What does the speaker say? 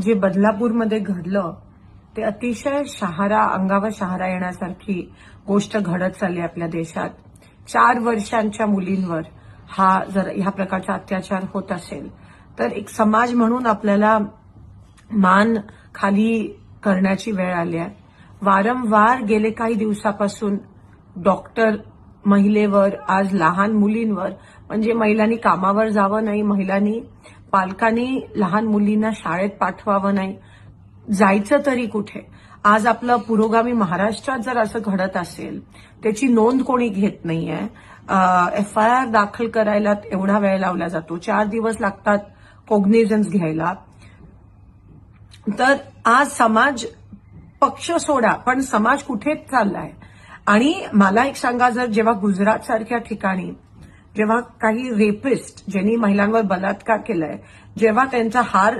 जे बदलापूरमध्ये घडलं ते अतिशय अंगावर शहारा येण्यासारखी गोष्ट घडत चालली आपल्या देशात. 4 वर्षांच्या मुलींवर जर ह्या प्रकारचा अत्याचार होत असेल तर एक समाज म्हणून आपल्याला मान खाली करण्याची वेळ आली आहे. वारंवार गेले काही दिवसापासून डॉक्टर महिलेवर, आज लहान मुलींवर, म्हणजे महिलांनी कामावर जावं नाही, महिलांनी पालकांनी लहान मुलींना शाळेत पाठवावं नाही, जायचं तरी कुठे. आज आपलं पुरोगामी महाराष्ट्रात जर असं घडत असेल त्याची नोंद कोणी घेत नाहीये. FIR दाखल करायला एवढा वेळ लावला जातो, 4 दिवस लागतात कॉग्निझन्स घ्यायला. तर आज समाज, पक्ष सोडा पण समाज कुठे चाललाय. आणि मला एक सांगा, जर जेव्हा गुजरात सारख्या ठिकाणी जेव्हा काही रेपिस्ट ज्यांनी महिलांवर बलात्कार केलाय, जेव्हा त्यांचा हार